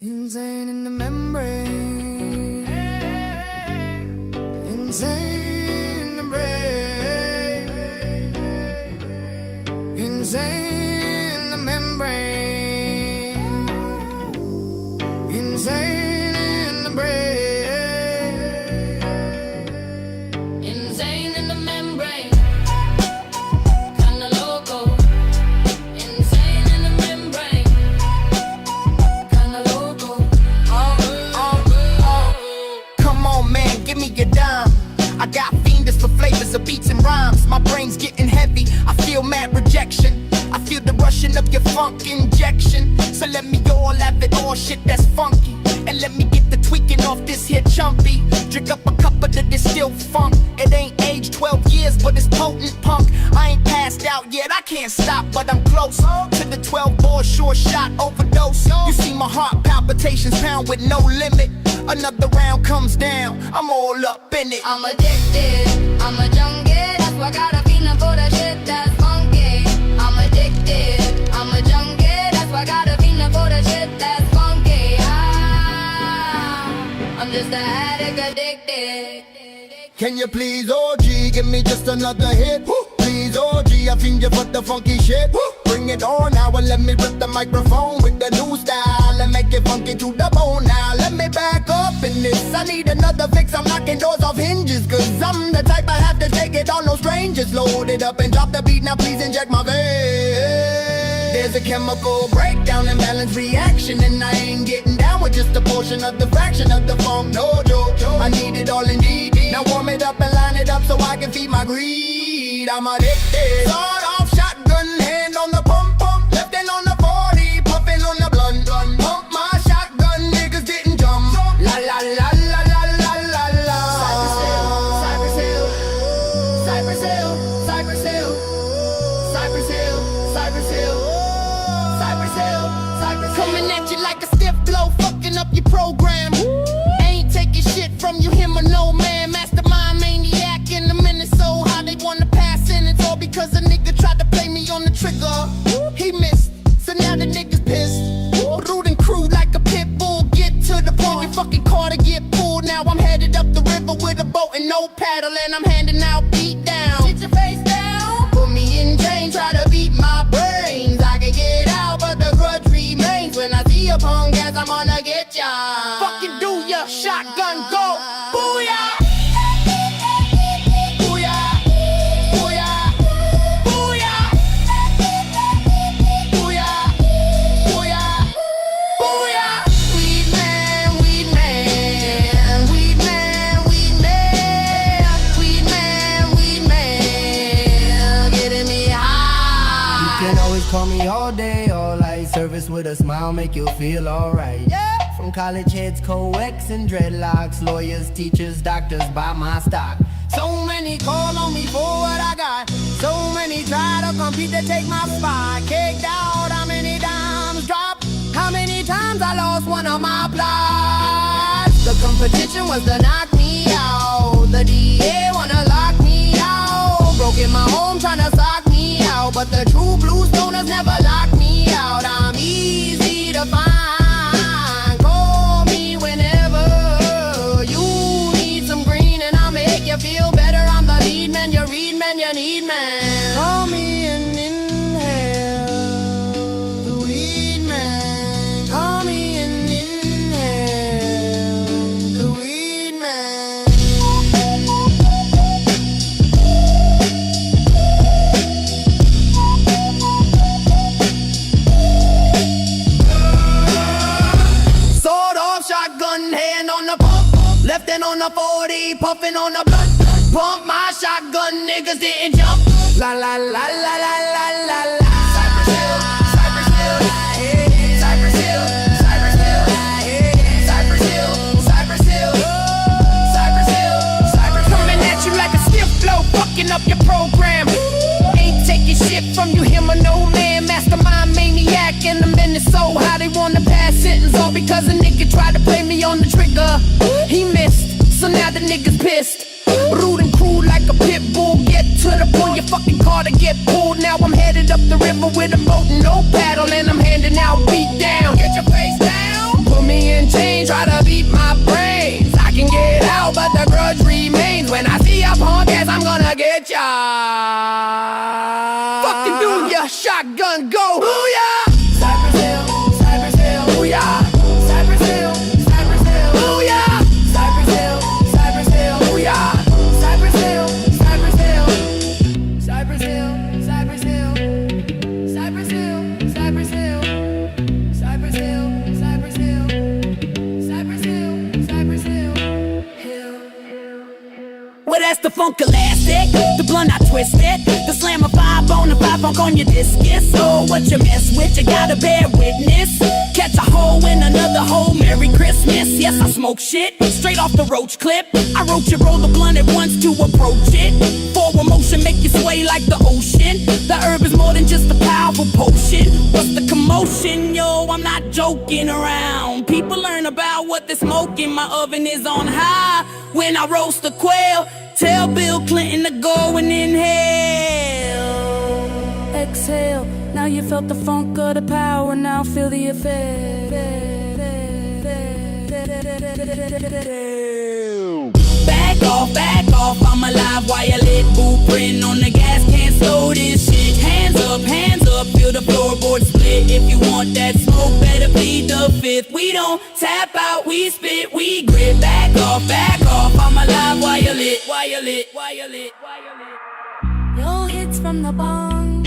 Insane in the membrane, insane in the brain, insane in the membrane, insane in the brain, insane in the membrane, kinda loco. Insane in the membrane, kinda loco. Come on, man, give me a dime. I got fiendish for flavors of beats and rhymes. My brain's getting heavy, I feel mad rejection. I feel the rushing of your funk injection. So let me all have it, all shit that's funky. And let me get the tweaking off this here chumpy. Drink up a cup of the distilled funk. It ain't aged 12 years, but it's potent punk. I ain't passed out yet, I can't stop, but I'm close to the 12-bore sure shot overdose. You see my heart palpitations pound with no limit. Another round comes down, I'm all up in it. I'm addicted, I'm a junkie. That's why I got a feeling for the shit that's funky. I'm addicted, I'm a junkie. That's why I got a feeling for the shit that's funky. I'm just an addict addicted. Can you please, OG, give me just another hit? Please, OG, I fiend you for the funky shit. Bring it on now and let me rip the microphone with the new style and make it funky to the bone now. Let me back up in this, I need another fix. I'm knocking doors off hinges, cause I'm the type I have to take it on no strangers. Load it up and drop the beat, now please inject my vein. There's a chemical breakdown and balance reaction, and I ain't getting down with just a portion of the fraction of the funk, no joke. I need it all indeed. Now warm it up and line it up so I can feed my greed. I'm addicted. Sawed off shotgun, hand on the pump, left hand on the 40, puffing on the blunt. Pump my shotgun, niggas didn't jump. La la la la la la la la. Cypress Hill, Cypress Hill, Cypress Hill, Cypress Hill, Cypress Hill, Cypress Hill, Cypress Hill. Coming at you like a stiff blow, fucking up your program. Ain't taking shit from you, him or no man. Mastermind maniac in the Minnesota. How they wanna pass sentence all because a nigga tried to play me on the trigger. He missed, so now the niggas pissed. Rude and crude like a pit bull. Get to the point, your fucking car to get pulled. Now I'm headed up the river with a boat and no paddle, and I'm handing out beat down. Sit your face down. Put me in chains, try to beat my brains. I can get out, but the grudge remains. When I see a punk ass, I'm gonna get ya. Fucking do ya, shotgun go, booyah! Booyah! Booyah! Booyah! Booyah! Booyah! Booyah! Weed man, weed man, weed man, weed man, weed man, weed man, getting me high. You can always call me all day, all night. Service with a smile, make you feel alright. From college heads, co-ex and dreadlocks, lawyers, teachers, doctors buy my stock. So many call on me for what I got. So many try to compete to take my spot. Kicked out, how many dimes dropped? How many times I lost one of my plots? The competition was to knock me out. The DA wanna lock me out. Broke in my home tryna sock me out, but the true blue stoners never lock me out. I'm easy to find. Call me whenever you need some green, and I'll make you feel better. I'm the lead man, you read man, you need man. Call me and inhale the weed man. Call me and inhale the weed man. Sword off, shotgun, hand on the pump, left hand on the 40, puffing on the blunt. Pump my shotgun, niggas didn't jump. La la la la la la la la. Cypress Hill, Cypress Hill, Cypress Hill, Cypress Hill, Cypress Hill, Cypress Hill, Cypress Hill, Cypress Hill. Coming at you like a stiff blow, fucking up your program. Ain't taking shit from you, him or no man. Mastermind maniac in the Minnesota. How they wanna pass sentence all because a nigga tried to play me on the trigger. He missed, so now the niggas pissed. Rude and crude like a pit bull. Get to the point, your fucking car to get pulled. Now I'm headed up the river with a boat and no paddle, and I'm handing out beat down. Get your face down. Put me ya. Fucking do ya, shotgun go, booyah. Cypress Hill, booyah. Cypress Hill, booyah. Cypress Hill, booyah. Cypress Hill, Cypress Hill, Cypress Hill, Cypress Hill, Cypress Hill, Cypress Hill, Cypress Hill, Cypress Hill, Cypress Hill, Cypress Hill, Hill. Well, that's the funk elastic, the blunt I twisted, the slam of 5 on the 5 funk on your discus. So what you mess with, you gotta bear witness. Catch a hole in another hole, Merry Christmas. Yes, I smoke shit, straight off the roach clip. I wrote you roll the blunt at once to approach it. Forward motion make you sway like the ocean. The herb is more than just a powerful potion. What's the commotion, yo? I'm not joking around. People learn about what they're smoking. My oven is on high when I roast the quail. Tell Bill Clinton to go and inhale. Exhale, now you felt the funk of the power, now feel the effect. Back off, I'm alive while you lit. Blueprint on the gas, can't slow this shit. Hands up, feel the floorboard split. If you want that smoke, better plead the fifth. We don't tap out, we spit, we grit. Back off, I'm alive while you lit. Yo hits from the bong,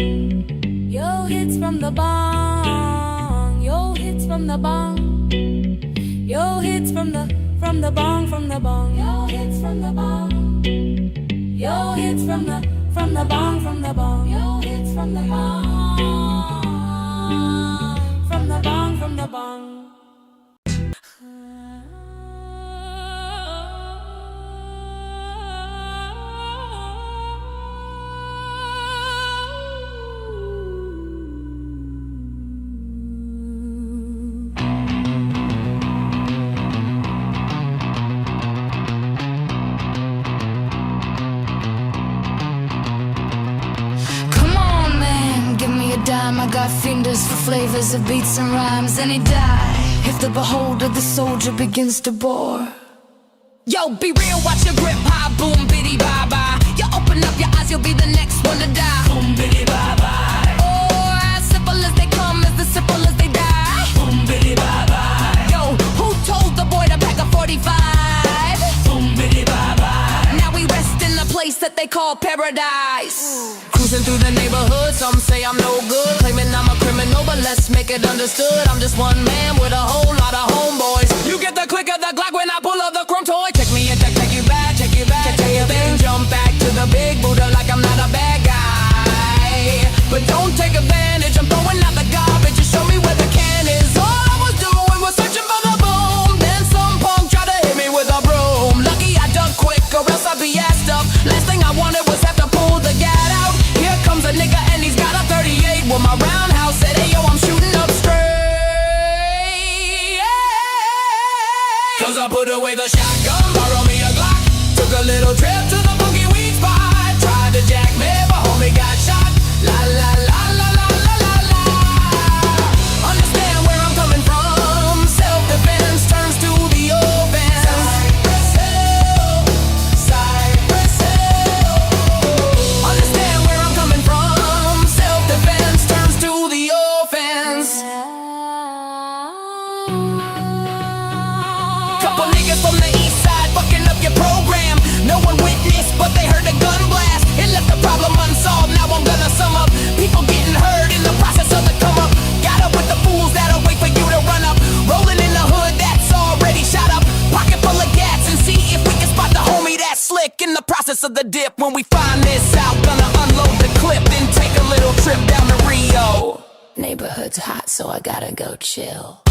yo hits from the bong, yo hits from the bong, yo hits from the bong, from the bong, yo hits from the bong, yo hits from the bong, from the bong, yo hits from the bong, from the bong, from the bong. I got fingers for flavors of beats and rhymes, and he die if the beholder, the soldier, begins to bore. Yo, be real, watch your grip high, boom, biddy, bye bye. You open up your eyes, you'll be the next one to die. Boom, biddy, bye bye. Or as simple as they come, as simple as they die. Boom, biddy, bye bye. Yo, who told the boy to pack a 45? Boom, biddy, bye bye. Now we rest in the place that they call paradise. Cruising through the neighborhood, some say I'm no good, claiming I'm a criminal, but let's make it understood. I'm just one man with a whole lot of homeboys. You get the click of the Glock when I pull up the chrome toy. Check me and take you back, then jump back to the big Buddha like I'm not a bad guy. But don't take advantage, I'm throwing out the garbage. Just show me where the can is. All I was doing was searching for the boom. Then some punk tried to hit me with a broom. Lucky I ducked quick or else I'd be assed up. Last thing I wanted was have to pull the gat out. Here comes a nigga and he's got a 38 with my roundhouse. Said, hey yo, I'm shooting up straight. Cause I put away the shotgun, borrow me a Glock. Took a little trip to the funky weed spot. Tried to jack me, but homie got shot. La la la la la la la la. Understand where I'm coming from. Self-defense turns to the offense. Cypress Hill, Cypress Hill. Understand where I'm coming from. Self-defense turns to the offense. Couple niggas from the east side fucking up your program. No one witnessed, but they heard a gun blast. It left the problem unsolved, now I'm gonna sum up. People getting hurt in the process of the come up. Got up with the fools that'll wait for you to run up. Rolling in the hood that's already shot up. Pocket full of gats and see if we can spot the homie that's slick. In the process of the dip, when we find this out, gonna unload the clip, then take a little trip down to Rio. Neighborhood's hot, so I gotta go chill.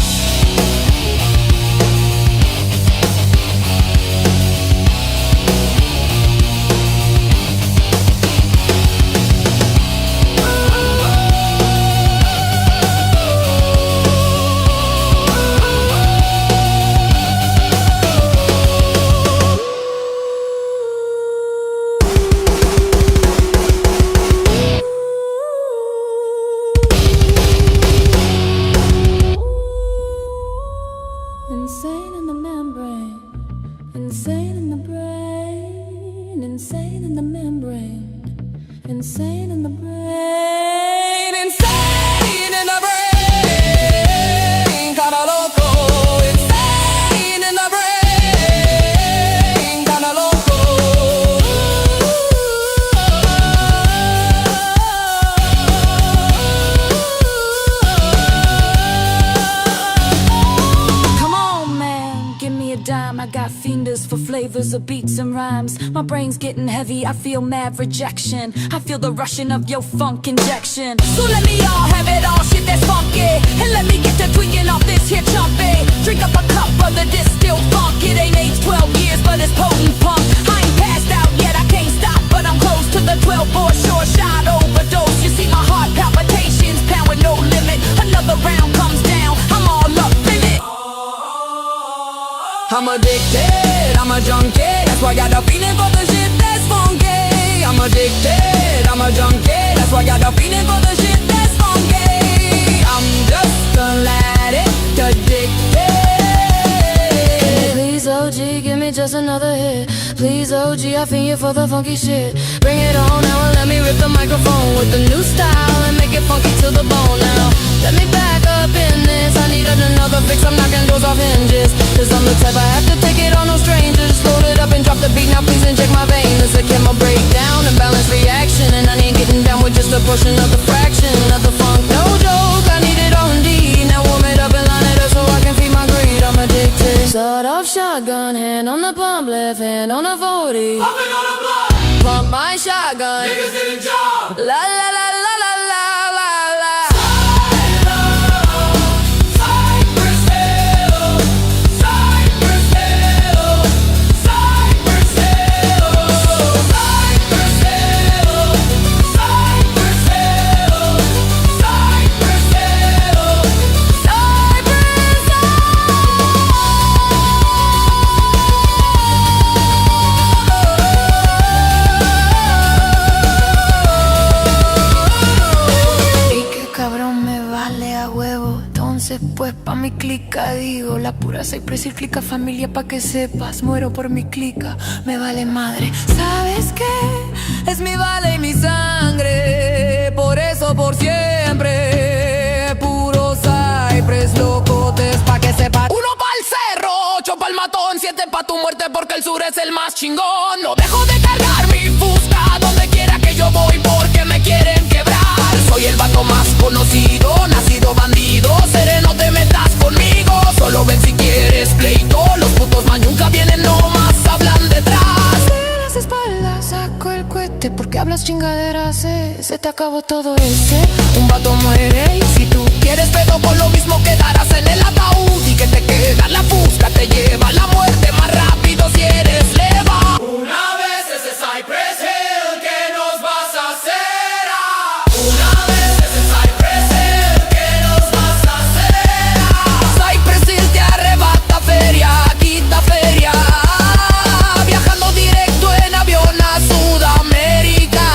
got fienders for flavors of beats and rhymes. My brain's getting heavy, I feel mad rejection. I feel the rushing of your funk injection. So let me all have it all, shit that's funky. And let me get to tweaking off this here chumpy. Drink up a cup of the distilled funk. It ain't aged 12 years, but it's potent punk. I ain't passed out yet, I can't stop, but I'm close to the 12-bore short shot overdose. You see my heart palpitations, pound with no limit. Another round comes down, I'm all up in it. I'm addicted, I'm a junkie. That's why I got a feeling for the shit that's funky. I'm addicted, I'm a junkie. That's why I got a feeling for the shit that's funky. I'm just an addict, addicted. Please, OG, give me just another hit. Please, OG, I feel you for the funky shit. Bring it on now and let me rip the microphone with the new style and make it funky to the bone now. Let me back up in this, I need another fix, I'm knocking doors off hinges. Cause I'm the type I have to take it on no strangers. Load it up and drop the beat, now please inject my vein. This a chemo breakdown and balance reaction. And I ain't getting down with just a portion of the fraction of the funk, no joke, I need it all indeed. Now warm it up and line it up so I can feed my greed. I'm addicted. Sawed off shotgun, hand on the pump, left hand on the 40. Pumping on the block, Pump my shotgun, niggas did a job. la la la la la la la la. Cypress Hill, Cypress Hill, Cypress Hill, Cypress Hill, Cypress Hill, Cypress Hill, Cypress Y qué cabrón me vale a huevo. Entonces pues pa' mi clica digo, la pura Cypress y clica familia pa' que sepas. Muero por mi clica, me vale madre. ¿Sabes qué? es mi vale y mi sangre, por eso por siempre. Puro Cypress, locotes pa' que sepa. Uno pa'l cerro, 8 pa'l matón, 7 pa' tu muerte porque el sur es el más chingón. No dejo de cargar mi fusca donde quiera que yo voy porque me quieren quebrar. Soy el vato más conocido, nacido bandido. Sereno, te metas conmigo, solo ven si quieres pleito. Los putos más nunca vienen, nomás hablan detrás. De las espaldas saco el cohete porque hablas chingaderas, se te acabó todo ese. Un vato muere y si tú quieres pedo con lo mismo quedarás en el ataúd. Y que te queda la fusca, te lleva a la muerte más rápido si eres leva. Una vez ese Cypress Hill, ¿qué nos vas a hacer? Una vez ese Cypress Hill, ¿qué nos vas a hacer? Cypress Hill te arrebata feria, quita feria. Viajando directo en avión a Sudamérica.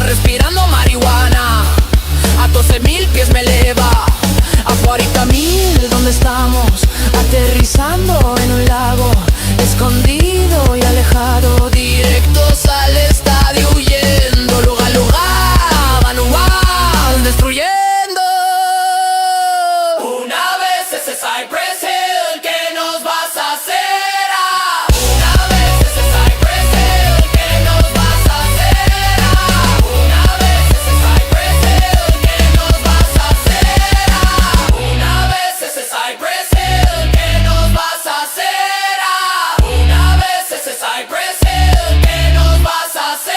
Respirando marihuana, a 12.000 pies me eleva. A 40.000, ¿dónde estamos? Aterrizando en un lago, escondido y alejado. Directos al estadio huyendo. Lugar, lugar, van, van, destruyendo. Una vez ese Cypress Hill, ¿qué nos vas a hacer? Una vez ese Cypress Hill, ¿qué nos vas a hacer? Una vez ese Cypress Hill, ¿qué nos vas a hacer? Una vez ese Cypress Hill, ¿qué nos vas a hacer? Una vez ese Cypress Hill, ¿qué nos vas a hacer?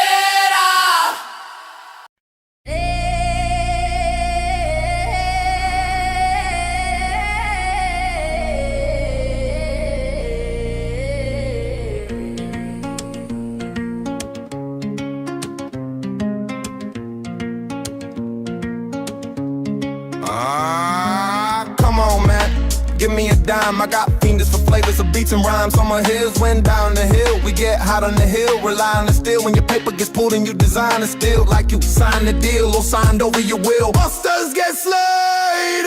Come on, man. Give me a dime. I got fienders for flavors of beats and rhymes. On my heels, went down the hill. We get hot on the hill, rely on the steel. When your paper gets pulled and you design a steal, like you signed the deal or signed over your will. Busters get slayed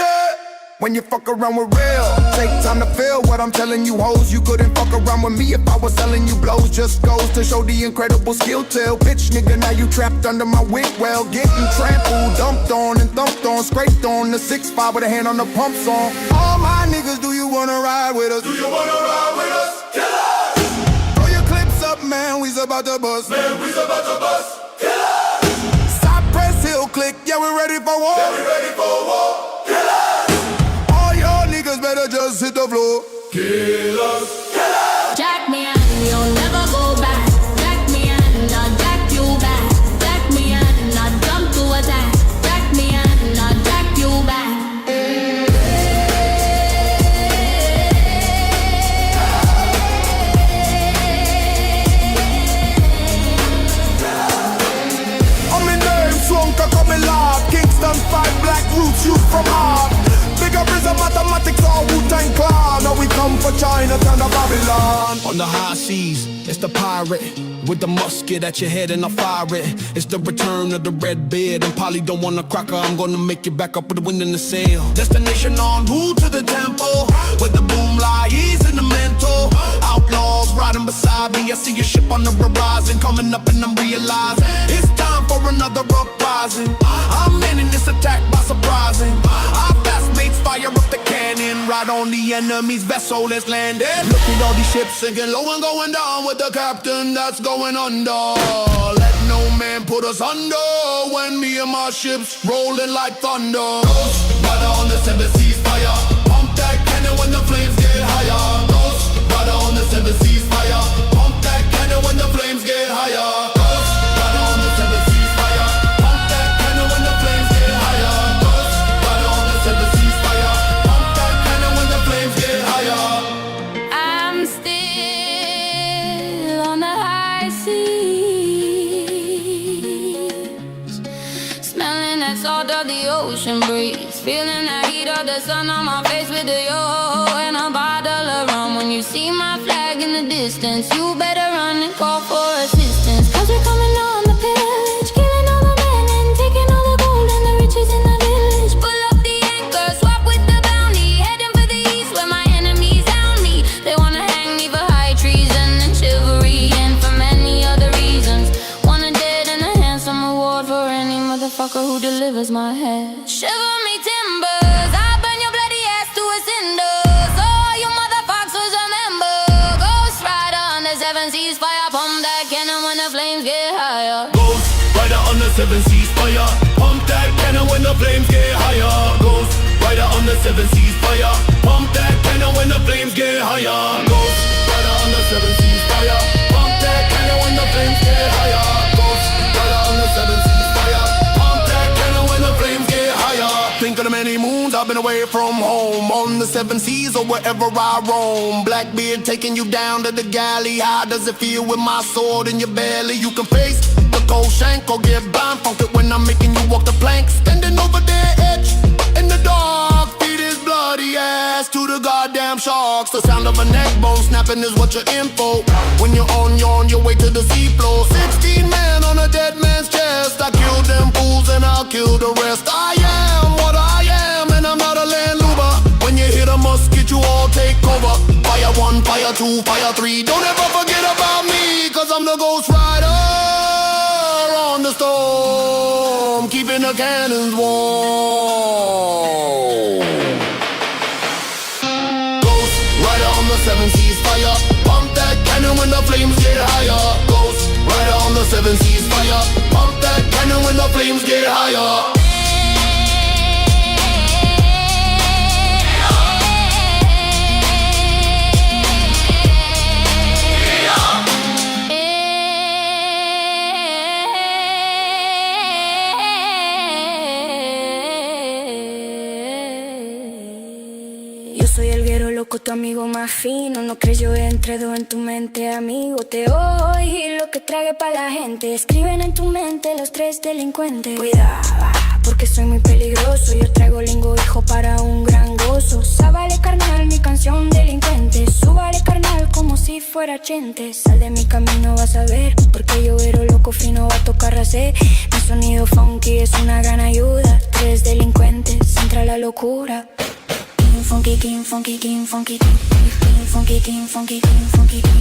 when you fuck around with real. Take time to feel what I'm telling you, hoes. You couldn't fuck around with me if I was selling you blows. Just goes to show the incredible skill. Tell bitch nigga, now you trapped under my wig. Well, getting trampled, dumped on and thumped on, scraped on the 6'5" with a hand on the pump song. All my niggas, do you wanna ride with us? Do you wanna ride with us? Kill us! Throw your clips up, man, we's about to bust. Man, we's about to bust. Kill us! Cypress Hill click, yeah, we ready for war. Yeah, we ready for war. Kill us! All y'all niggas better just hit the floor. Kill us! Kill seas. It's the pirate with the musket at your head and I fire it. It's the return of the red beard. And Polly don't want a cracker, I'm gonna make you back up with the wind in the sail. Destination en route to the temple, with the boom lies in the mental. Outlaws riding beside me, I see a ship on the horizon, coming up and I'm realizing it's time for another uprising. I'm in this attack by surprising. Our fastmates fire up the cannon, right on the enemy's vessel that's landed. Look at all these ships sinking low and going down with the captain that's going under. Let no man put us under when me and my ships rolling like thunder. Ghost rider on the seven seas fire, pump that cannon when the flames get higher. Ghost rider on the seven seas fire, pump that cannon when the flames get higher. Ghost rider on the seven seas fire, pump that cannon when the flames get higher. Ghost rider on the seven seas fire, pump that cannon when the flames get higher. I'm still on the high seas, smelling that salt of the ocean breeze, feeling that heat of the sun on my face with the yo and a bottle of rum. When you see my flag in the distance, you better run and call for assistance, 'cause we're coming on the pillage, killing all the men and taking all the gold and the riches in the village. Pull up the anchor, swap with the bounty, heading for the east where my enemies hound me. They wanna hang me for high treason and chivalry and for many other reasons. Want a dead and a handsome reward for any motherfucker who delivers my head. Shiver me timbers, I burn your bloody ass to a cinder. So all you motherfuckers remember, Ghost Rider on the seven seas fire, pump that cannon when the flames get higher. Ghost rider on the seven seas fire, pump that cannon when the flames get higher. Ghost rider on the seven seas fire, pump that cannon when the flames get higher. Ghost rider on the seven seas fire, pump that cannon when the flames get higher. Ghost rider on the seven seas fire, pump that cannon when the flames get higher. Think of the many moons I've been away from home, on the seven seas or wherever I roam. Blackbeard taking you down to the galley. How does it feel with my sword in your belly? You can face the cold shank or get blind funked when I'm making you walk the plank. Standing over there, edge in the dark, feed his bloody ass to the goddamn sharks. The sound of a neck bone snapping is what you're in for when you're on your way to the seafloor. 16 men on a dead man's chest. I killed them fools and I'll kill the rest. I am what I am and I'm not a landluber. When you hit a musket you all take over. Fire 1, fire 2, fire 3. Don't ever forget about me, 'cause I'm the Ghost Rider on the storm, keeping the cannons warm. Ghost rider on the seven seas fire, pump that cannon when the flames get higher. Ghost rider on the seven seas fire, pump that cannon when the flames get higher. Yo soy el guero loco, tu amigo más fino. No crees yo entredo en tu mente, amigo. Te oí lo que trague pa' la gente. Escriben en tu mente los tres delincuentes. Cuidado, porque soy muy peligroso. Yo traigo lingo hijo para un gran gozo. Sábale carnal mi canción delincuente. Súbale carnal como si fuera Chente. Sal de mi camino vas a ver, porque yo guero loco fino va a tocar racé. Mi sonido funky es una gran ayuda. Tres delincuentes, entra la locura. Funky king, funky king, funky king, funky king, funky king, funky king,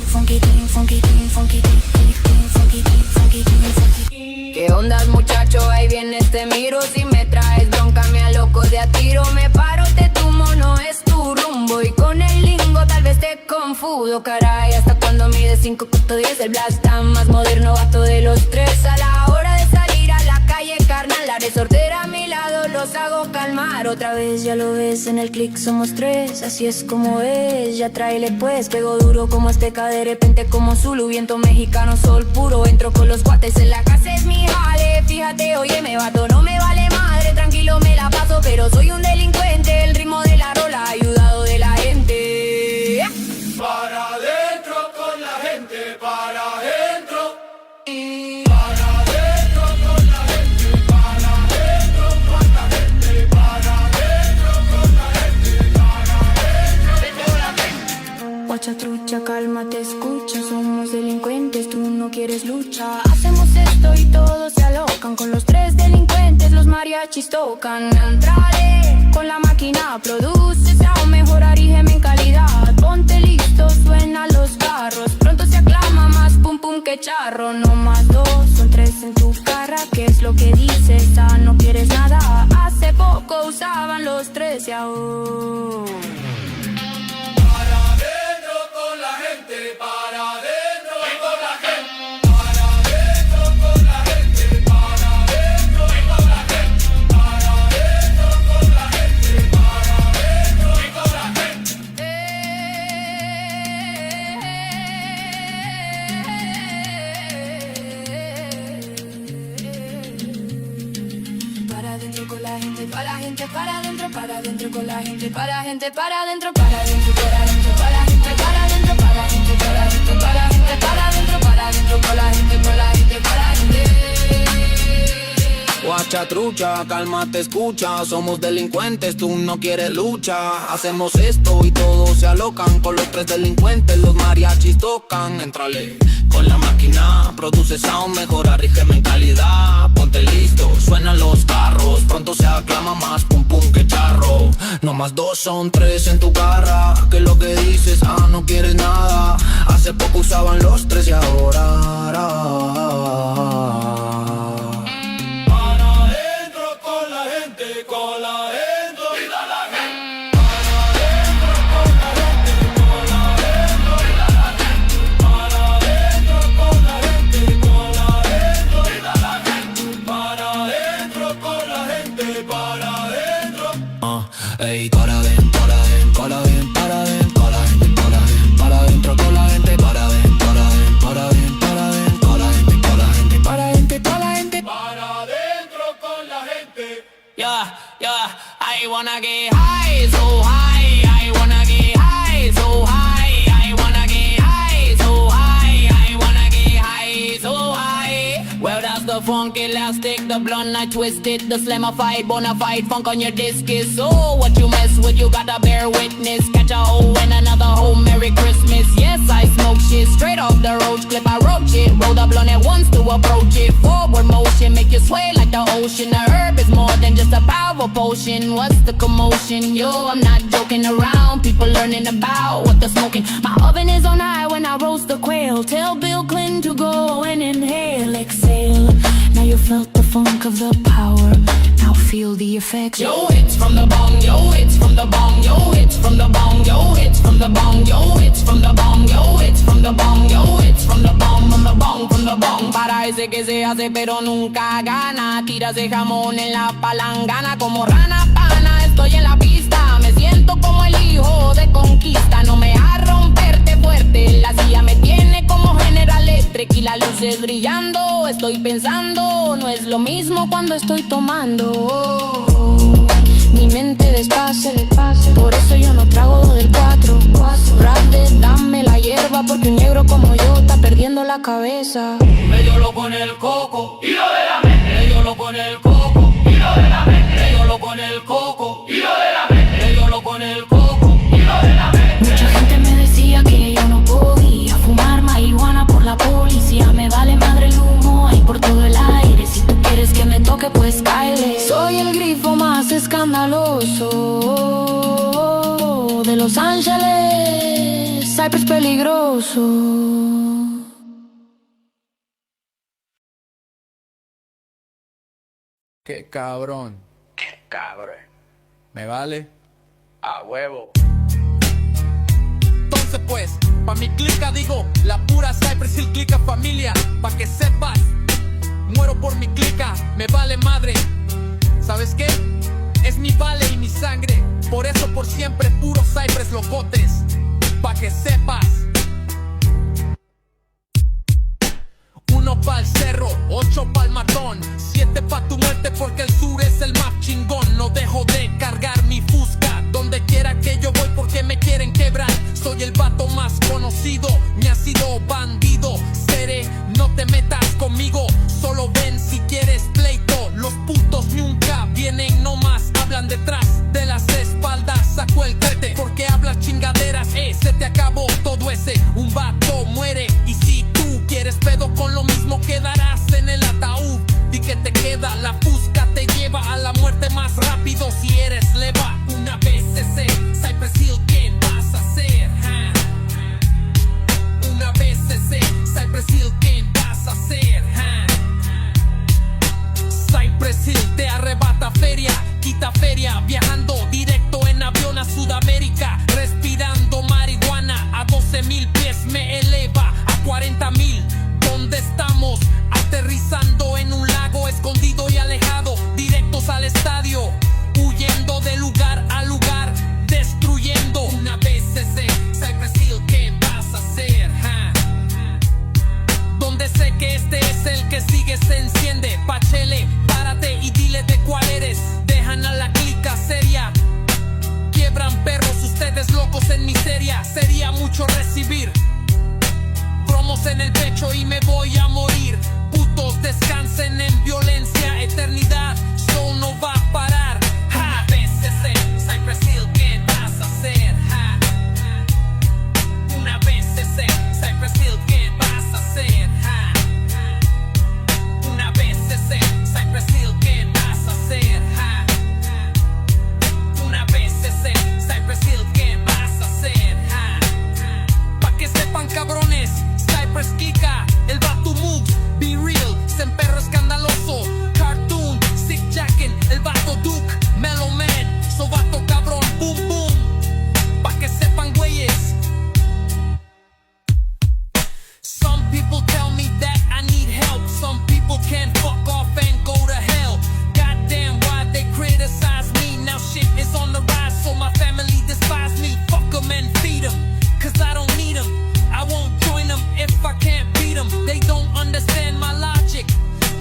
funky king, funky king, funky king, funky king, funky king, funky king. ¿Qué ondas muchacho? Ahí viene este miro. Si me traes bronca me aloco de a tiro. Me paro, te tumo, no es tu rumbo. Y con el lingo tal vez te confundo. Caray, hasta cuando mide 5.10 el blast está más moderno, vato de los tres. A la hora de salir a la calle carnal, la resortera a mi lado los hago calmar. Otra vez ya lo ves, en el click somos tres. Así es como es, ya tráele pues. Pego duro como azteca, de repente como Zulu. Viento mexicano, sol puro. Entro con los cuates en la casa, es mi jale. Fíjate, oye, me vato, no me vale madre. Tranquilo me la paso, pero soy un delincuente. El ritmo de la rola, ayudado de la gente. Para adentro con la gente, para adentro. Guacha trucha, cálmate, escucha. Somos delincuentes, tú no quieres lucha. Hacemos esto y todos se alocan. Con los tres delincuentes los mariachis tocan. Entraré con la máquina, produce sound, mejorar y geme en calidad. Ponte listo, suenan los carros. Pronto se aclama más pum pum que charro. No más dos, son tres en tu cara. ¿Qué es lo que dices? Ah, no quieres nada. Hace poco usaban los tres y ahora Para adentro con la gente, para adentro y con la gente. Para adentro con la gente, para adentro y con la gente. Para adentro con la gente, para adentro y con la gente. para adentro con la gente, para gente, para adentro, para adentro con la gente, para gente, para adentro, para adentro, para adentro, para gente, para adentro, para gente, para adentro, para gente, para adentro, para adentro con la gente, con la gente, para gente. Guacha trucha, cálmate, escucha. Somos delincuentes, tú no quieres lucha. Hacemos esto y todos se alocan. Con los tres delincuentes los mariachis tocan. Entrale con la máquina, produce sound, mejora, rígeme en calidad. Ponte listo, suenan los carros. Pronto se aclama más pum pum que charro. No más dos, son tres en tu cara. ¿Qué es lo que dices? Ah, no quieres nada. Hace poco usaban los tres y ahora Con la gente, con la gente, vida la gente. Para adentro con la gente, para adentro, vida la gente. Para adentro con la gente, para adentro, vida la gente. Para adentro con la gente, para adentro. Ey, para adentro, para adentro, para adentro, para adentro, para la gente, para adentro con la gente, para adentro, para adentro, para adentro, para adentro, con la gente, con la gente, para adentro, con la gente. Para adentro con la gente. Yeah, yeah, I wanna get high, so high. I wanna get high, so high. I wanna get high, so high. I wanna get high, so high. Well, that's the funk elastic, the blunt I twisted, the slamified, bonafide funk on your disc is so what you mess with, you gotta bear witness. Catch a hoe and another hoe, Merry Christmas. Yes, I smoke shit straight off the roach clip, I roach it. Roll the blunt at once to approach it. Forward motion, make you sway like the ocean. The herb is more than just a power potion. What's the commotion? Yo, I'm not joking around. People learning about what they're smoking. My oven is on high when I roast the quail. Tell Bill Clinton to go and inhale, exhale. Now you felt the funk of the power. Now feel the effects. Yo, hits from the bong, yo, hits from the bong, yo, hits from the bong, yo, hits from the bong, yo, hits from the bong, yo, hits from the bong, yo, hits from the bong, from the bong, from the bong. Para ese que se hace pero nunca gana. Tiras de jamón en la palangana como rana pana. Estoy en la pista, me siento como el hijo de conquista. No me a romperte fuerte, la silla me tiene como General Electric y las luces brillando. Estoy pensando, no es lo mismo cuando estoy tomando. Mi mente despace, por eso yo no trago del 4. Brande, dame la hierba porque un negro como yo está perdiendo la cabeza. Medio lo con el coco y lo de la mente. Medio lo con el coco y lo de la mente. Medio lo con el coco y lo de la mente. Medio lo con el coco y lo de la mente. Mucha gente me decía que yo no podía fumar marihuana por la policía. Me vale madre el humo ahí por todo el aire. Si tú quieres que me toque, pues cáele. Soy el grifo más escandaloso de Los Ángeles. Cypress peligroso. Qué cabrón. Qué cabrón. ¿Me vale? A huevo. Entonces pues, pa' mi clica digo, la pura Cypress Hill clica familia. Pa' que sepas, muero por mi clica, me vale madre. ¿Sabes qué? Es mi vale y mi sangre. Por eso por siempre puro Cypress locotes. Pa' que sepas. 1 pa'l cerro, 8 pa'l matón, 7 pa' tu muerte porque el sur es el más chingón. No dejo de cargar mi fusca donde quiera que yo voy porque me quieren quebrar. Soy el vato más conocido, me ha sido bandido. Seré, no te metas conmigo, solo ven si quieres pleito. Los putos nunca vienen nomás, hablan detrás de las espaldas. Saco el crete porque hablas chingaderas, se te acabó todo miseria sería mucho recibir. Promos en el pecho y me voy a morir. Putos descansen en violencia, eternidad, so no va a parar. Ja, veces en Cypress Hill, ¿qué vas a hacer? Ja, una vez en Cypress Hill, ¿qué vas a hacer? Ja, una vez en Cypress Hill, ¿qué vas a hacer? Ja, una vez en Cypress Hill, ¿qué vas a hacer? Ja, pa' que sepan cabrones, Cypress Kika, el Batu Moves, Be Real, Semperro escandaloso, Cartoon, Sick Jacken, el Vato Duke, Mellow Man, Sobato cabrón, Boom Boom, pa' que sepan güeyes. Some people tell me that I need help, some people can fuck off and go to hell. Goddamn, why they criticize me? Now shit is on the rise, so my family despise me. Fuck them and feed them, cause I don't need them. I won't join them if I can't beat them. They don't understand my logic.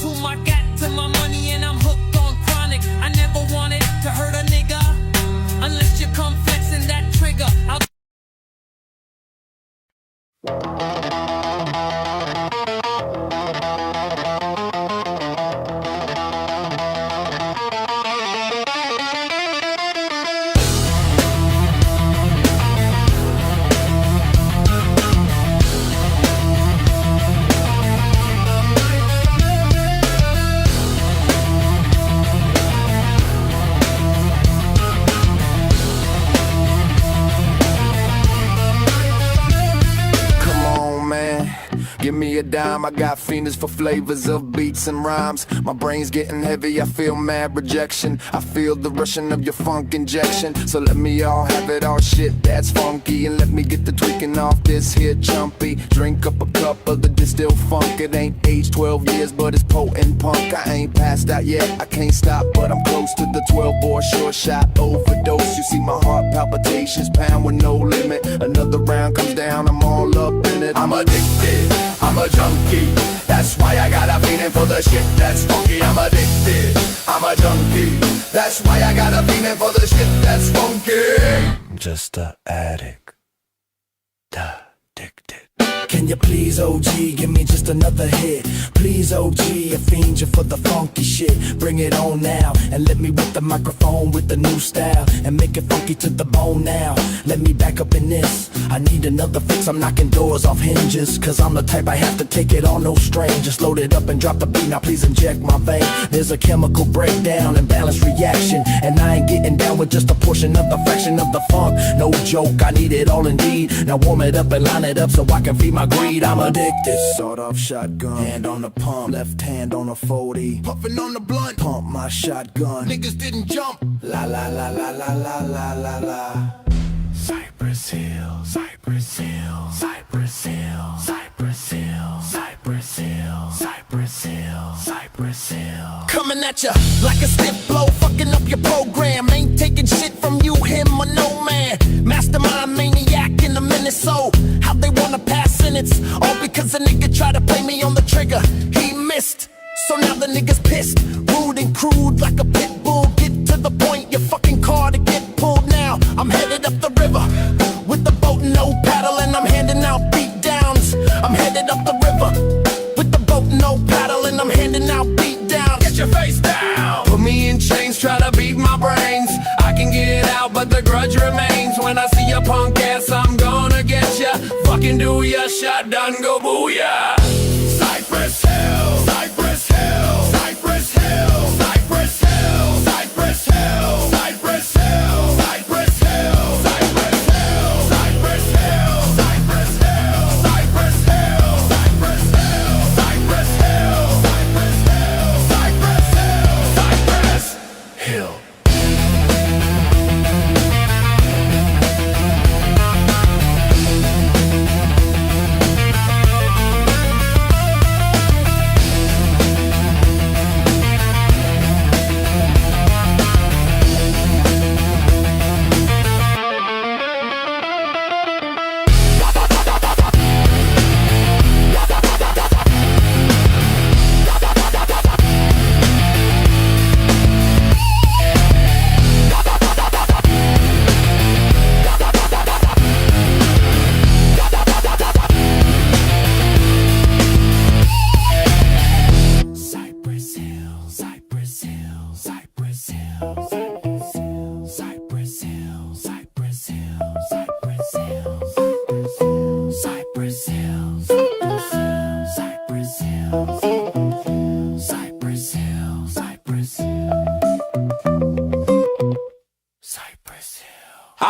To my gat, to my money, and I'm hooked on chronic. I never wanted to hurt a nigga unless you come flexing that trigger. Give me a dime, I got fiends for flavors of beats and rhymes. My brain's getting heavy, I feel mad rejection. I feel the rushing of your funk injection. So let me all have it, all shit that's funky. And let me get the tweaking off this here jumpy. Drink up a cup of the distilled funk. It ain't aged 12 years, but it's potent punk. I ain't passed out yet, I can't stop, but I'm close to the 12-bore short shot overdose. You see my heart palpitations pound with no limit. Another round comes down, I'm all up in it. I'm addicted, I'm a junkie. That's why I got a feeling for the shit that's funky. I'm addicted, I'm a junkie. That's why I got a feeling for the shit that's funky. I'm just a addict, addicted. Can you please, OG, give me just another hit? Please, OG, I fiend you for the funky shit. Bring it on now, and let me whip the microphone with the new style, and make it funky to the bone now. Let me back up in this, I need another fix. I'm knocking doors off hinges, cause I'm the type I have to take it on no strain. Just load it up and drop the beat, now please inject my vein. There's a chemical breakdown and balance reaction, and I ain't getting down with just a portion of the fraction of the funk. No joke, I need it all indeed. Now warm it up and line it up so I can feed my greed. I'm addicted. Sawed off shotgun, hand on the pump, left hand on a 40, puffing on the blunt, pump my shotgun. Niggas didn't jump. La la la la la la la la la. Cypress Hill, Cypress Hill, Cypress Hill, Cypress Hill, Cypress Hill, Cypress Hill, Cypress Hill. Coming at ya like a stiff blow, fucking up your program. Ain't taking shit from you, him, or no man. Mastermind maniac in a minute, so how they wanna pass sentence? All because a nigga tried to play me on the trigger. He missed, so now the nigga's pissed. Rude and crude like a pit bull. Get to the point, your fucking car to get pulled now. I'm headed up the river with the boat, no paddle, and I'm handing out beat downs. I'm headed up the river with the boat, no paddle, and I'm handing out beat downs. Get your face down. Put me in chains, try to beat my brains. I can get out, but the grudge remains. When I see a punk ass, I'm gonna get ya. Fucking do ya, shot done, go booyah. Cypress Hill, Cypress Hill, Cypress Hill, Cypress Hill, Cypress Hill, Cypress Hill, Cypress Hill, Cypress Hill, Cypress Hill, Cypress Hill, Cypress Hill, Cypress Hill, Cypress Hill, Cypress Hill, Cypress Hill, Cypress Hill.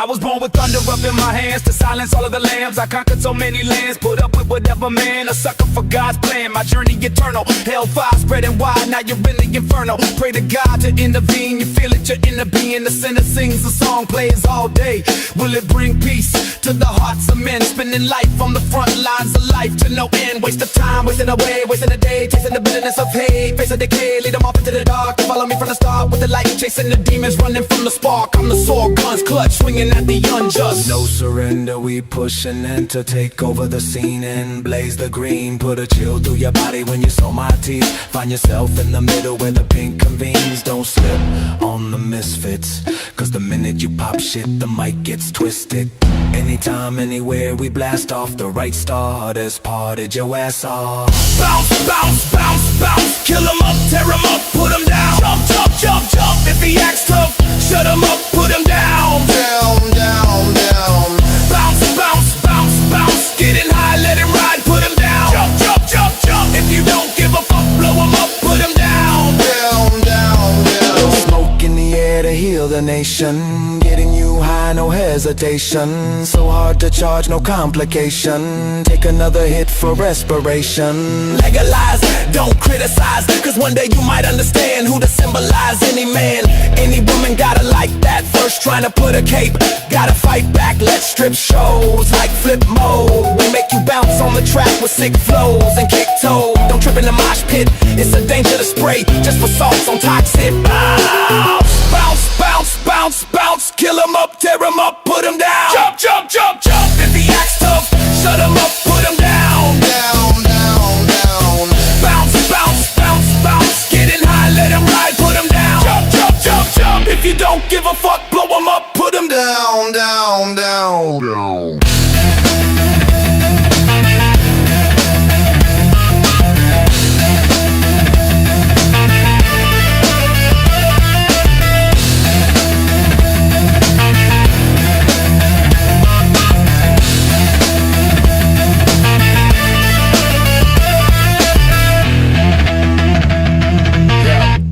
was born with thunder up in my hands to silence all of the lambs. I conquered so many lands, put up with whatever man. A sucker for God's plan, my journey eternal. Hellfire spreading wide, now you're in the inferno. Pray to God to intervene, you feel it, your inner being. The sinner sings a song, plays all day. Will it bring peace to the hearts of men? Spending life on the front lines of life to no end. Waste of time, wasting away, wasting a day. Tasting the bitterness of hate, face of decay. Lead them off into the dark, follow me from the start. With the light, chasing the demons, running from the spark. I'm the sword, guns clutch, swinging at the unjust. No surrender, we push and enter. Take over the scene and blaze the green. Put a chill through your body when you saw my teeth. Find yourself in the middle where the pink convenes. Don't slip on the misfits, cause the minute you pop shit, the mic gets twisted. Anytime, anywhere, we blast off. The right starters parted your ass off. Bounce, bounce, bounce, bounce. Kill 'em up, tear 'em up, put 'em down. Jump, jump, jump, jump. If he acts tough, shut 'em up, put 'em down. Down, down, down. Bounce, bounce, bounce, bounce. Getting high, let it ride, put 'em down. Jump, jump, jump, jump. If you don't give a fuck, blow 'em up, put 'em down. Down, down, down. Smoke in the air to heal the nation. Getting you high, no hesitation. So hard to charge, no complication. Take another hit for respiration. Legalize, don't criticize, cause one day you might understand who to symbolize. Any man, any woman gotta like that. First trying to put a cape, gotta fight back. Let's strip shows like flip mode. We make you bounce on the track with sick flows and kick toe. Don't trip in the mosh pit, it's a danger to spray. Just for salts on toxic. Bounce, bounce, bounce, bounce, bounce. Kill 'em up, tear 'em up, put 'em down. Jump, jump, jump, jump. If he acts tough, shut 'em up, put 'em down. Down, down, down. Bounce, bounce, bounce, bounce. Getting high, let 'em ride, put 'em down. Jump, jump, jump, jump. If you don't give a fuck, blow 'em up, put 'em down. Down, down, down.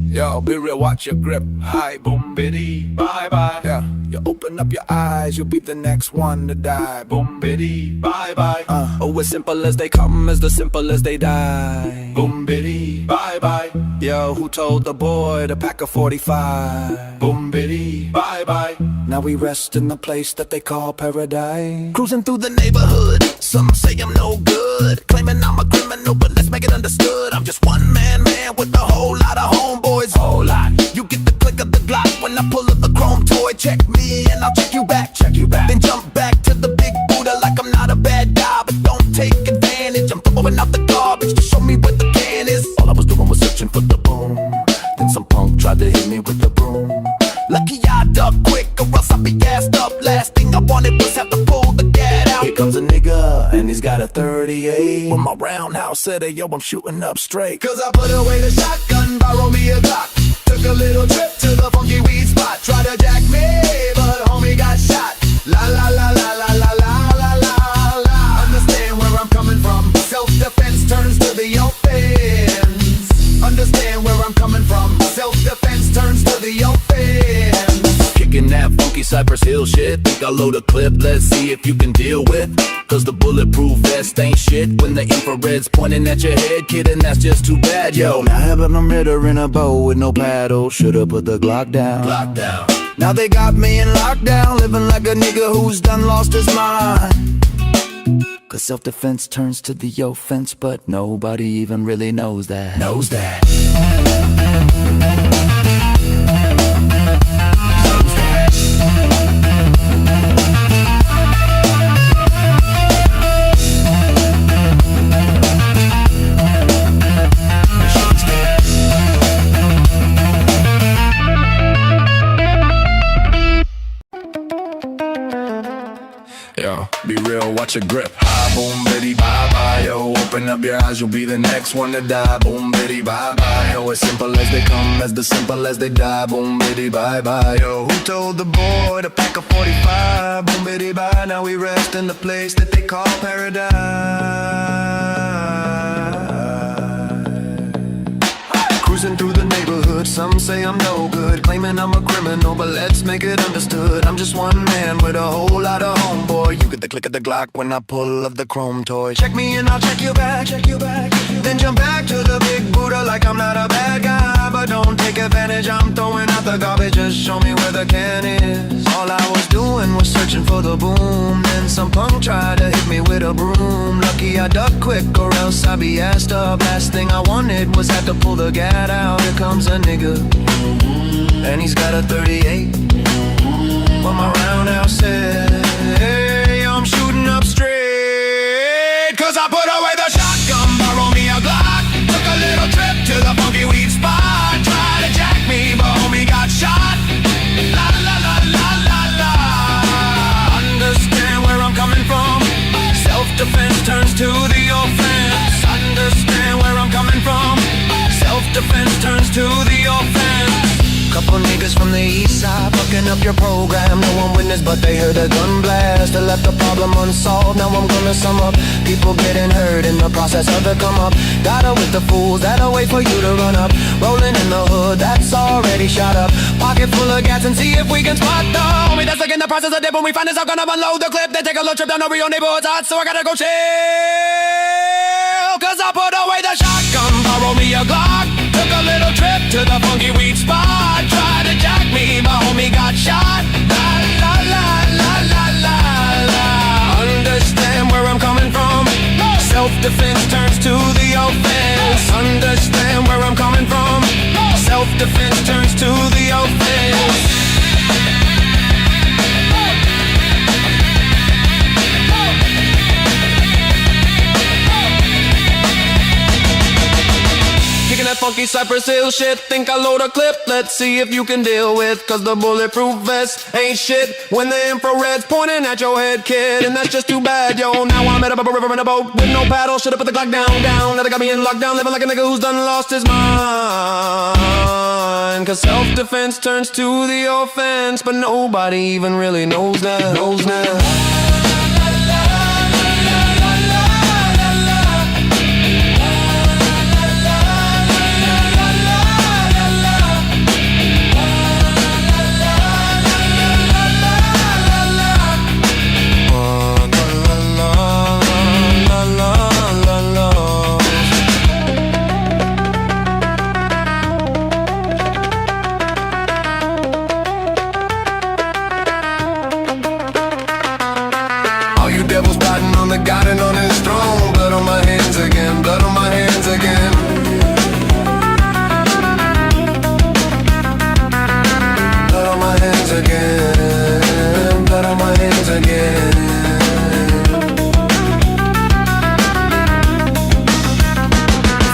Yo, be real, watch your grip. Hi, boom, biddy, bye, bye. Yeah, you open up your eyes, you'll be the next one to die. Boom, biddy, bye, bye. Oh, as simple as they come, as the simple as they die. Boom, biddy, bye, bye. Yo, who told the boy to pack a 45? Boom, biddy, bye, bye. Now we rest in the place that they call paradise. Cruising through the neighborhood, some say I'm no good. Claiming I'm a criminal, but let's make it understood. I'm just one man with a whole lot of homeboys. Whole lot. You get the click of the Glock when I pull up the chrome toy. Check me and I'll check you back. Check you back. Then jump back to the big Buddha like I'm not a bad guy, but don't take advantage. I'm throwing out the garbage to show me where the can is. All I was doing was searching for the boom. Then some punk tried to hit me with the broom. Lucky I ducked quick or else I'd be gassed up. Last thing I wanted was have to pull the gat out. Here comes a nigga and he's got a 38. With my roundhouse said, hey, yo, I'm shooting up straight. Cause I put away the shotgun, borrow me a Glock. Took a little trip to the funky weed spot. Tried to jack me, but homie got shot. La la la la la la la la la la. Understand where I'm coming from. Self-defense turns to the offense. Understand where I'm coming from. Self-defense turns to the offense. Kicking that funky Cypress Hill shit. Think I'll load a clip, let's see if you can deal with. Cause the bulletproof vest ain't shit when the infrared's pointing at your head, kid, and that's just too bad, yo. Now having a ritter in a bow with no paddle, should've put the Glock down. Glock down. Now they got me in lockdown, living like a nigga who's done lost his mind. Cause self-defense turns to the offense, but nobody even really knows that. Knows that. Yo, be real, watch your grip. Hi, boom, bitty, bye, bye, yo. Open up your eyes, you'll be the next one to die. Boom, bitty, bye, bye, yo. As simple as they come, as the simple as they die. Boom, bitty, bye, bye, yo. Who told the boy to pack a 45? Boom, bitty, bye. Now we rest in the place that they call paradise. cruising through the neighborhood. Some say I'm no good, claiming I'm a criminal, but let's make it understood. I'm just one man with a whole lot of homeboy. You get the click of the Glock when I pull of the chrome toy. Check me and I'll check you back, then jump back to the big Buddha like I'm not a bad guy. But don't take advantage, I'm throwing out the garbage. Just show me where the can is. All I was doing was searching for the boom. Then some punk tried to hit me with a broom. Lucky I ducked quick or else I'd be asked up. Last thing I wanted was have to pull the gat out. Here comes a nigga, and he's got a 38. But my roundhouse said, hey, I'm shooting up straight. Cause I put away the shotgun, borrow me a Glock. Took a little trip to the funky weed spot. Tried to jack me, but homie got shot. La la la la la la. Understand where I'm coming from. Self-defense turns to the offense. Understand where I'm coming from. Self-defense turns to the offense. Couple niggas from the east side fucking up your program. No one witnessed but they heard a gun blast. They left the problem unsolved, now I'm gonna sum up. People getting hurt in the process of the come up. Gotta with the fools that'll wait for you to run up. Rolling in the hood that's already shot up. Pocket full of gas and see if we can spot the homie that's like in the process of dip. When we find this out, gonna unload the clip. Then take a little trip down the Rio neighborhood's hot, so I gotta go chill. Cause I put away the shotgun, borrow me a Glock. Took a little trip to the funky weed spot. Tried to jack me, my homie got shot. La la la la la la la. Understand where I'm coming from. Self-defense turns to the offense. Understand where I'm coming from. Self-defense turns to the offense. That funky Cypress Hill shit, think I load a clip. Let's see if you can deal with. Cause the bulletproof vest ain't shit when the infrared's pointing at your head, kid. And that's just too bad, yo. Now I'm at a river in a boat with no paddle. Should've put the Glock down. Now they got me in lockdown, living like a nigga who's done lost his mind. Cause self-defense turns to the offense, but nobody even really knows that. Gotten on his throne, blood on my hands again, blood on my hands again. Blood on my hands again, blood on my hands again.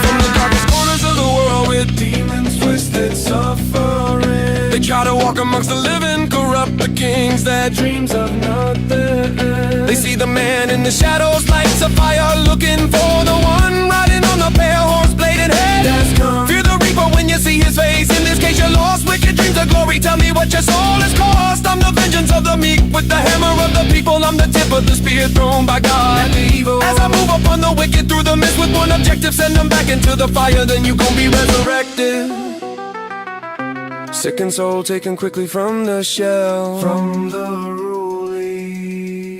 From the darkest corners of the world with demons twisted suffering, they try to walk amongst the living, corrupt the kings that dreams of nothing. They see the man in the shadows, lights a fire, looking for the one riding on the pale horse-bladed head. Fear the reaper when you see his face. In this case, you're lost. Wicked dreams of glory. Tell me what your soul has cost. I'm the vengeance of the meek with the hammer of the people. I'm the tip of the spear thrown by God. As I move upon the wicked through the mist with one objective, send them back into the fire. Then you gon' be resurrected. Sick and soul taken quickly from the shell, from the ruling.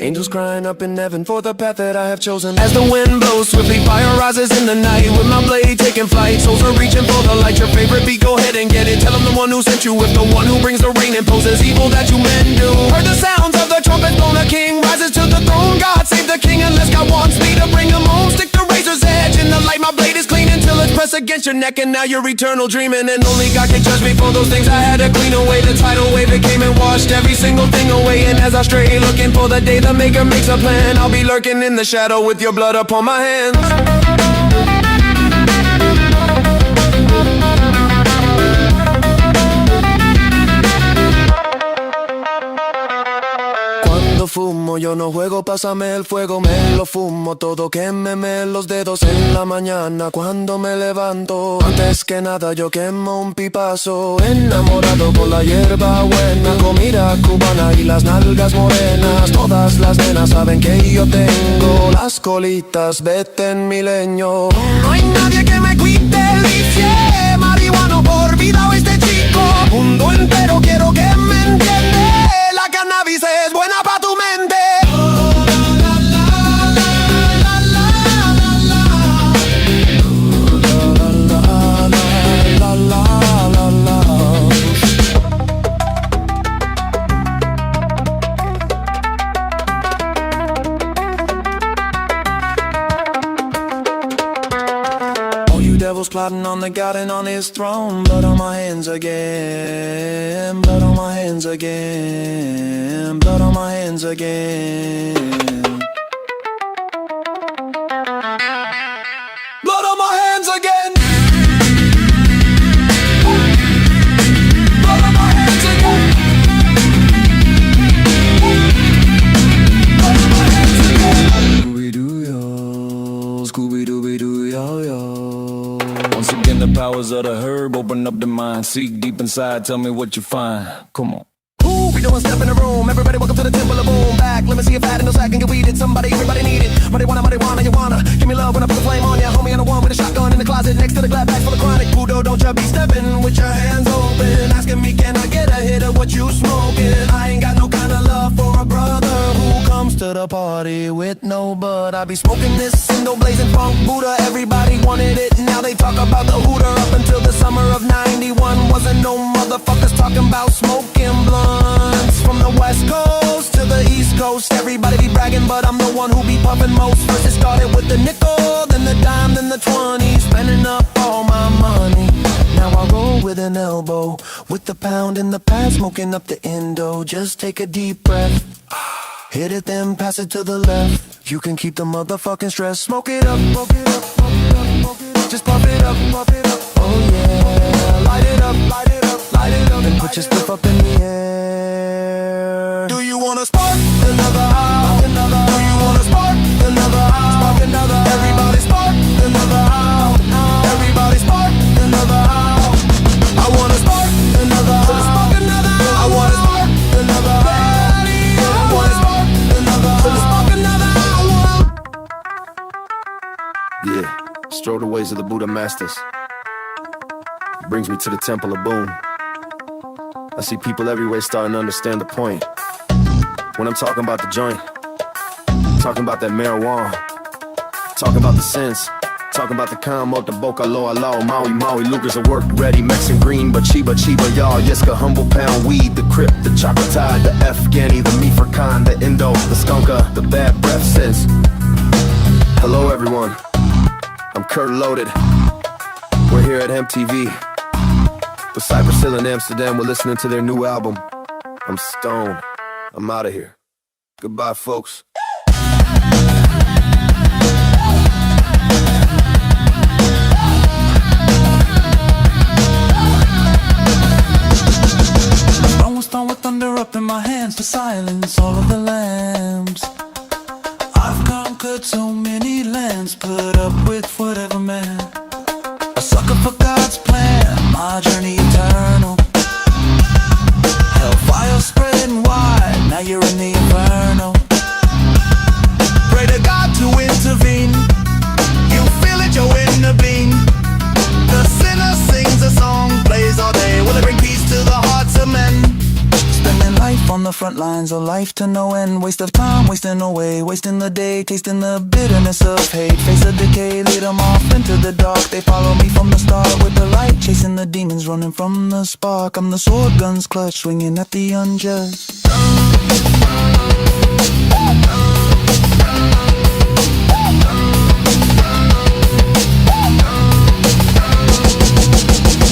Angels crying up in heaven for the path that I have chosen. As the wind blows swiftly, fire rises in the night. With my blade taking flight, souls are reaching for the light. Your favorite beat, go ahead and get it. Tell them the one who sent you with the one who brings the rain and poses evil that you men do. Heard the sounds of the trumpet blown, a king rises to the throne. God save the king unless God wants me to bring him home. Stick the razor's edge in the light, my blade is clean until it's pressed against your neck. And now you're eternal dreaming, and only God can judge me for those things I had to clean away. The tidal wave, it came and washed every single thing away. And as I stray looking for the day the maker makes a plan, I'll be lurking in the shadow with your blood upon my hands. Fumo, yo no juego, pásame el fuego, me lo fumo todo, quémeme los dedos en la mañana cuando me levanto. Antes que nada yo quemo un pipazo, enamorado con la hierba buena, comida cubana y las nalgas morenas. Todas las nenas saben que yo tengo las colitas de Ten Milenio. No hay nadie que me quite el vicio, marihuano por vida o este chico. Mundo entero quiero que me entiende, la cannabis es buena pa' tu mente. Devils plotting on the God and on his throne. Blood on my hands again. Blood on my hands again. Blood on my hands again. Blood on my hands again. Blood on my hands again. Blood on my hands again. Scooby-Doo yo, Scooby-Dooby-Doo yo yo. Once again, the powers of the herb open up the mind. Seek deep inside, tell me what you find. Come on. Ooh, we doing step in the room. Everybody welcome to the temple of boom back. Let me see if fat in the sack and get weeded. Somebody, everybody need it. Marijuana, you wanna. Give me love when I put the flame on ya. Homie on the one with a shotgun in the closet next to the glad bag full of chronic. Pudo, don't you be stepping with your hands open. Asking me, can I get a hit of what you smoking? I ain't got no kind of love for a brother who comes to the party with no bud. I be smoking this single blazing funk Buddha. Everybody wanted it, now they talk about the hooter. Up until the summer of 91, wasn't no motherfuckers talking about smoking blunts. From the west coast to the east coast, everybody be bragging, but I'm the one who be puffing most. First it started with the nickel, then the dime, then the 20, spending up all my money. Now I roll with an elbow, with the pound in the pad, smoking up the endo. Just take a deep breath, hit it then pass it to the left. You can keep the motherfucking stress. Smoke it up, smoke it up, smoke it up, smoke it up. Just pump it up, pump it up. Oh yeah, light it up, light it up, light it up. Then put your stuff up in the air. Do you wanna spark another house? Do you wanna spark another house? Spark another. Everybody spark another house. Everybody spark another house. I wanna spark another house. Spark another house. I wanna spark another house. I wanna spark another house. Spark another house. Yeah, stroll the ways of the Buddha masters. Brings me to the temple of boom. I see people everywhere starting to understand the point. When I'm talking about the joint, talking about that marijuana, talking about the sense, talking about the combo, the boca, loa, lao, Maui, Lucas are work ready, Mexican green, but chiba, y'all, Yeska, humble pound, weed, the crip, the chocolate, the Afghani, the me for con, the Indo, the skunka, the bad breath sense. Hello everyone, I'm Kurt Loaded, we're here at MTV, with Cypress still in Amsterdam, we're listening to their new album. I'm stoned. I'm out of here. Goodbye, folks. Stone with thunder up in my hands to silence all of the lambs. I've conquered so many lands, put up with whatever man. A sucker for God's plan, my journey eternal. Hellfire spreading wide, now you're in the inferno. Pray to God to intervene. You feel it, you're in the beam. The sinner sings a song, plays all day. Will it bring peace to the hearts of men? Spending life on the front lines, a life to no end. Waste of time, wasting away, wasting the day, tasting the bitterness of hate. Face of decay, lead them off into the dark. They follow me from the start with the light, chasing the demons, running from the spark. I'm the sword, guns clutch, swinging at the unjust.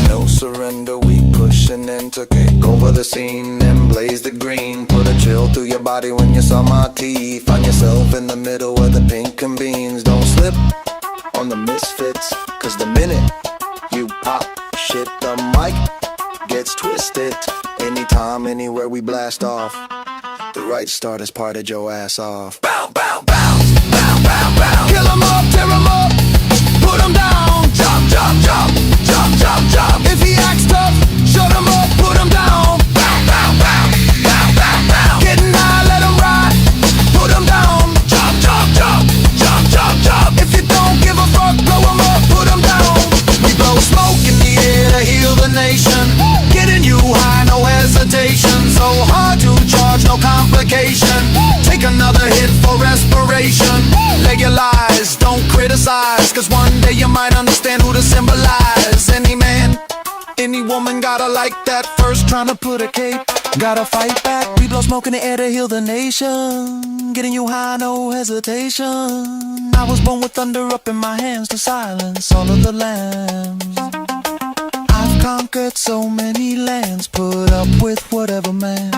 No surrender, we pushing into take over the scene and blaze the green. Put a chill through your body when you saw my teeth. Find yourself in the middle of the pink and beans. Don't slip on the misfits, cause the minute you pop shit, the mic gets twisted. Anytime, anywhere we blast off, the right start has parted your ass off. Bow, bow, bow, bow, bow, bow. Kill 'em up, tear 'em up, put 'em down. Jump, jump, jump, jump, jump, jump. If he acts tough, shut 'em up, put 'em down. Bow, bow, bow, bow, bow, bow. Getting high, let 'em ride. vacation. Take another hit for respiration. Legalize, don't criticize, cause one day you might understand who to symbolize. Any man, any woman gotta like that first, trying to put a cape, gotta fight back. We blow smoke in the air to heal the nation, getting you high, no hesitation. I was born with thunder up in my hands to silence all of the lambs. I've conquered so many lands, put up with whatever, man.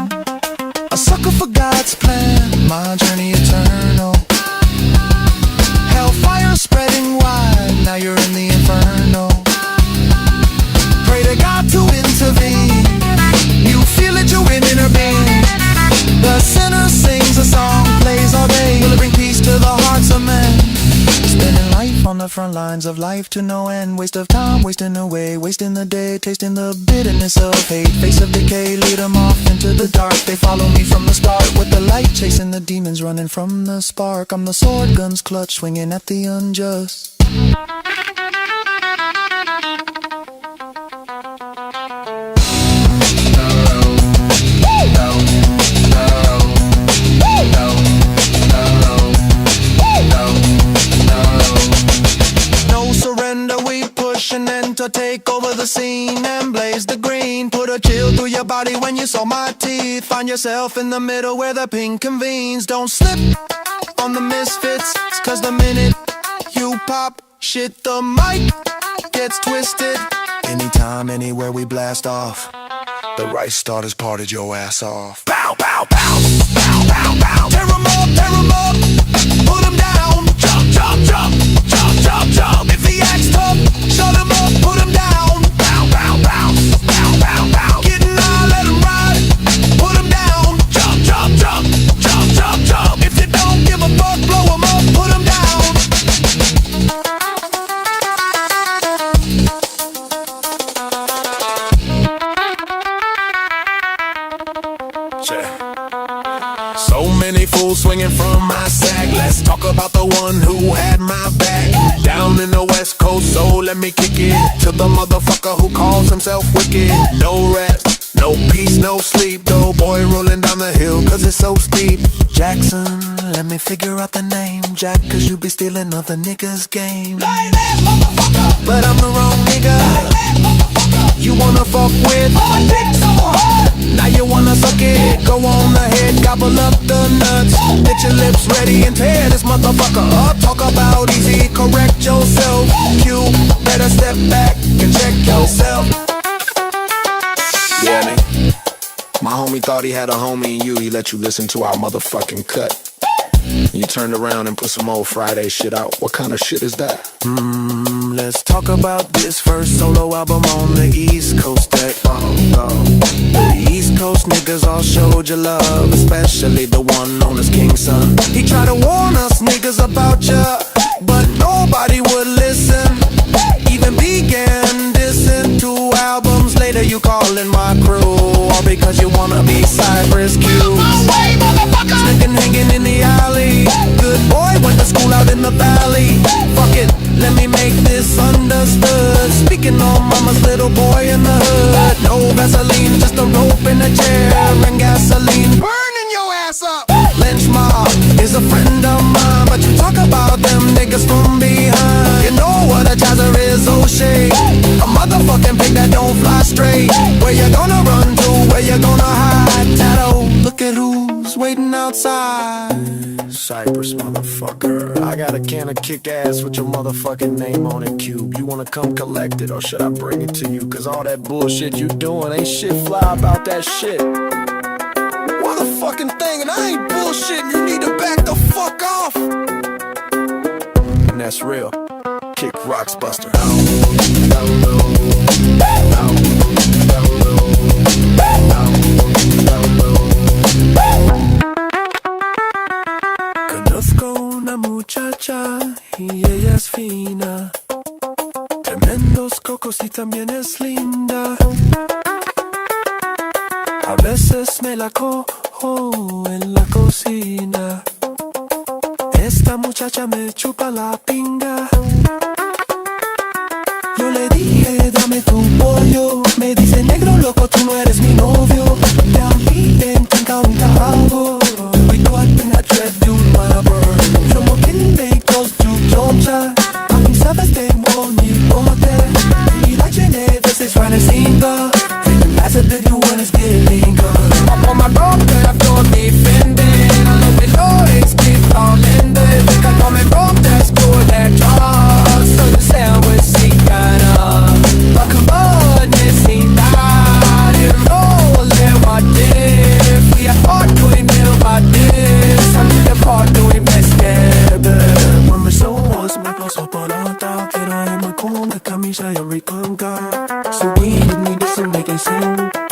A sucker for God's plan, my journey eternal. Hellfire spreading wide, now you're in the inferno. Pray to God to intervene. You feel it, you intervene. The sinner sings a song, plays all day. Will it bring peace to the hearts of men? Spending life on the front lines of life to no end. Waste of time, wasting away, wasting the day, tasting the bitterness of hate. Face of decay, lead them off into the dark. They follow me from the start, with the light chasing the demons, running from the spark. I'm the sword, guns clutch, swinging at the unjust. To take over the scene and blaze the green. Put a chill through your body when you saw my teeth. Find yourself in the middle where the pink convenes. Don't slip on the misfits, cause the minute you pop shit, the mic gets twisted. Anytime, anywhere we blast off, the right starters parted your ass off. Bow, bow, bow, bow, bow, bow. Tear 'em up, put 'em down. Jump, jump, jump, jump, jump, jump. If the act's tough, shut 'em up, put 'em down. Bow, bow, bow, bow, bow, bow. Getting high, let 'em ride, put 'em down. Jump, jump, jump, jump, jump, jump. If you don't give a fuck, blow 'em up, put 'em down. So many fools swinging from my sack. Let's talk about the one who had my back. Down in the West Coast, so let me kick it to the motherfucker who calls himself wicked. No rest, no peace, no sleep. Though boy rolling down the hill cause it's so steep. Jackson, let me figure out the name. Jack, cause you be stealing other niggas' game. But I'm the wrong nigga. You wanna fuck with my dick so hard. Now you wanna suck it. Go on ahead, gobble up the nuts. Get your lips ready and tear this motherfucker up. Talk about easy, correct yourself. You better step back and check yourself. Yeah, man. My homie thought he had a homie in you. He let you listen to our motherfucking cut. You turned around and put some old Friday shit out. What kind of shit is that? Let's talk about this first solo album on the East Coast that the East Coast niggas all showed you love, especially the one known as King Son. He tried to warn us niggas about ya, but nobody would listen. Even began dissing 2 albums later. You calling my crew all because you wanna be Cypress Q. Sneaking, hanging in the alley. Good boy, went to school out in the valley. Fuck it, let me make this understood. Speaking on mama's little boy in the hood. No Vaseline, just a rope in a chair and gasoline burning your ass up. Lynch mob is a friend of mine, but you talk about them niggas from behind. You know what a jazzer is, O'Shea. A motherfucking pig that don't fly straight. Where you gonna run to, where you gonna hide? Tato, look at who's waiting outside. Cypress, motherfucker. I got a can of kick ass with your motherfucking name on it, Cube. You wanna come collect it, or should I bring it to you? Cause all that bullshit you doing ain't shit fly about that shit. Motherfucking thing, and I ain't bullshitting. You need to back the fuck off. And that's real. Kick rocks, Buster. Conozco una muchacha y ella es fina. Tremendos cocos y también es linda. A veces me la cojo en la cocina. Esta muchacha me chupa la pinga. Yo le dije, dame tu pollo. Me dice, negro loco, tú no eres mi novio. Te a mí te encanta un trago. paso por alta. Quiero irme con la camisa y el rico en car. Subir y mi descendente sin